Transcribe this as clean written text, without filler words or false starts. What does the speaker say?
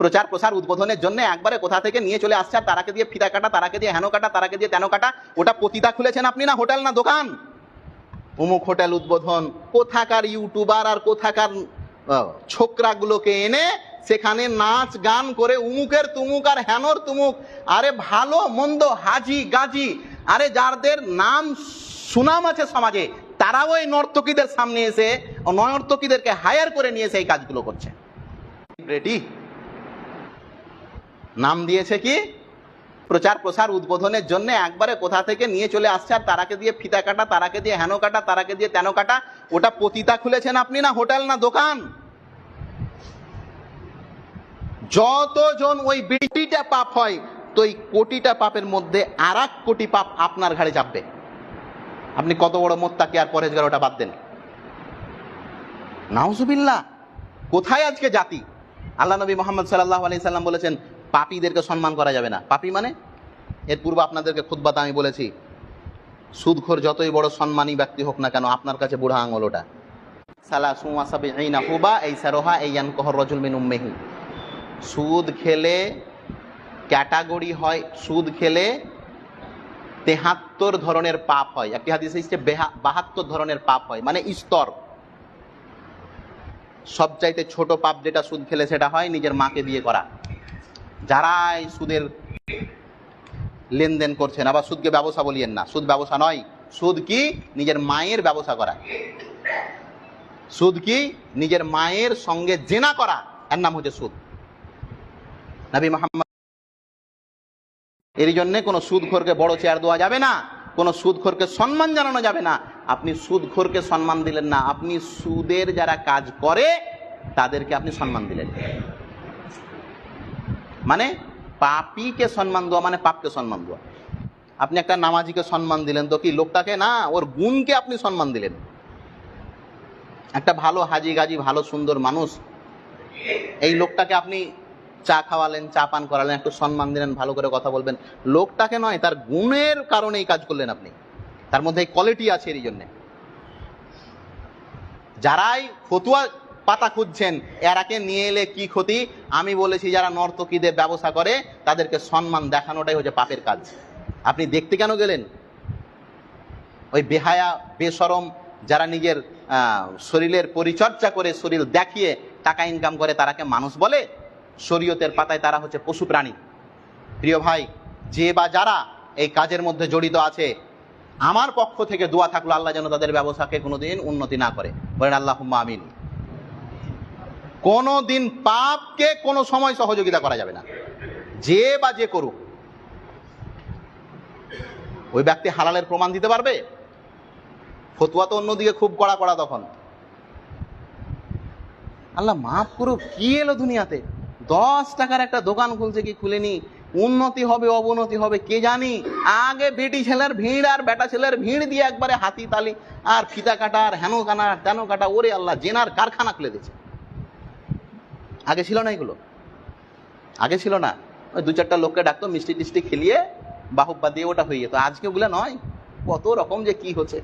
প্রচার প্রসার উদ্বোধনের জন্য একবারে কোথা থেকে নিয়ে চলে আসছে, আর তারাকে দিয়ে ফিতা কাটা, তারাকে দিয়ে হেন কাটা, তারাকে দিয়ে তেন কাটা। ওটা পতিতা খুলেছেন আপনি, না হোটেল না দোকান? অমুক হোটেল উদ্বোধন, কোথাকার ইউটিউবার আর কোথাকার ছোকরাগুলোকে এনে সেখানে নাচ গান করে উমুকের তুমুক আর হেনর তুমুক। আরে ভালো মন্দ হাজি গাজি, আরে যাদের নাম সুনাম আছে সমাজে, তারাও ওই নর্তকীদের সামনে এসে নর্তকীদেরকে হায়ার করে নিয়ে এসে এই কাজগুলো করছে। রেডি নাম দিয়েছে কি? প্রচার প্রসার উদ্বোধনের জন্য একবারে কোথা থেকে নিয়ে চলে আসছে, আর তারাকে দিয়ে ফিতা কাটা, তারাকে দিয়ে হেন কাটা, তারাকে দিয়ে তেন কাটা। ওটা পতিতা খুলেছেন আপনি, না হোটেল না দোকান? যতজন ওই বিটিটা পাপ হয়, তো এই কোটিটা পাপের মধ্যে আর 1 কোটি পাপ আপনার ঘাড়ে চাপবে। আপনি কত বড় মোত্তাকি আর পরেজগার, ওটা বাদ দেন। নাউজুবিল্লাহ। কোথায় আজকে জাতি? আল্লাহ নবী মুহাম্মদ সাল্লাল্লাহু আলাইহি সাল্লাম বলেছেন পাপীদেরকে সম্মান করা যাবে না। পাপী মানে, এর পূর্বে আপনাদেরকে খুতবাতে আমি বলেছি, সুদখোর যতই বড় সম্মানী ব্যক্তি হোক না কেন, আপনার কাছে বুড়া আঙুল ওটা। সালাসু ওয়া সাবঈনা হুবা আইসারুহা আইয়ানকাহুর রাজুল মিন উম্মিহি। সুদ খেলে ক্যাটাগরি হয়, সুদ খেলে 73 ধরনের পাপ হয়। একটি হাদিসে এসেছে 72 ধরনের পাপ হয়, মানে স্তর। সবচাইতে ছোট পাপ যেটা সুদ খেলে, সেটা হয় নিজের মাকে বিয়ে করা। যারাই সুদের লেনদেন করছেন, আবার সুদকে ব্যবসা বলিয়েন না, সুদ ব্যবসা নয়। সুদ কি? নিজের মায়ের ব্যবসা করা। সুদ কি? নিজের মায়ের সঙ্গে জেনা করা, এর নাম হচ্ছে সুদ। নবী মুহাম্মদ এর জন্য কোন সুদখোরকে বড় চেয়ার দেওয়া যাবে না, কোন সুদখোরকে সম্মান জানানো যাবে না। আপনি সুদখোরকে সম্মান দিলেন না, আপনি সুদের যারা কাজ করে তাদেরকে আপনি সম্মান দিলেন। মানে পাপীকে সম্মান দেওয়া মানে পাপকে সম্মান দেওয়া। আপনি একটা নামাজিকে সম্মান দিলেন, তো কি লোকটাকে না, ওর গুণকে আপনি সম্মান দিলেন। একটা ভালো হাজি গাজি, ভালো সুন্দর মানুষ, এই লোকটাকে আপনি চা খাওয়ালেন, চা পান করালেন, একটু সম্মান দিলেন, ভালো করে কথা বলবেন। লোকটাকে নয়, তার গুণের কারণে এই কাজ করলেন আপনি, তার মধ্যে এই কোয়ালিটি আছে। এই জন্যে যারাই ফতুয়া পাতা খুঁজছেন, এরাকে নিয়ে এলে কি ক্ষতি? আমি বলেছি যারা নর্তকীদের ব্যবসা করে তাদেরকে সম্মান দেখানোটাই হচ্ছে পাপের কাজ। আপনি দেখতে কেন গেলেন? ওই বেহায়া বেশরম যারা নিজের শরীরের পরিচর্যা করে, শরীর দেখিয়ে টাকা ইনকাম করে, তারাকে মানুষ বলে? শরীয়তের পাতায় তারা হচ্ছে পশু প্রাণী। প্রিয় ভাই, যে বা যারা এই কাজের মধ্যে জড়িত আছে, আমার পক্ষ থেকে দোয়া থাকলো আল্লাহ যেন তাদের ব্যবসাকে কোনোদিন উন্নতি না করে। বলেন আল্লাহুম্মা আমিন। কোনোদিন পাপকে কোনো সময় সহযোগিতা করা যাবে না, যে বা যে করুক। ওই ব্যক্তি হালালের প্রমাণ দিতে পারবে? ফতুয়া তো অন্যদিকে খুব কড়া কড়া। তখন আল্লাহ মাফ করুক, কি এলো দুনিয়াতে? 10 টাকার একটা দোকান খুলছে কি খুলেনি, উন্নতি হবে অবনতি হবে কে জানি। আগে বেটি ছেলের ভিড় আর বেটা ছেলের ভিড় দিয়ে একবারে হাতি তালি আর ফিতা কাটা আর হেন কানা তেন কাটা, ওরে আল্লাহ, জেনার কারখানা খুলে দিয়েছে। আগে ছিল না এগুলো, আগে ছিল না। ওই 2-4টা লোককে ডাকতো, মিষ্টি টিষ্টি খেলিয়ে বাহুব্বা দিয়ে ওটা হয়ে যেত। আজকে ওগুলো নয়, কত রকম যে কি হচ্ছে।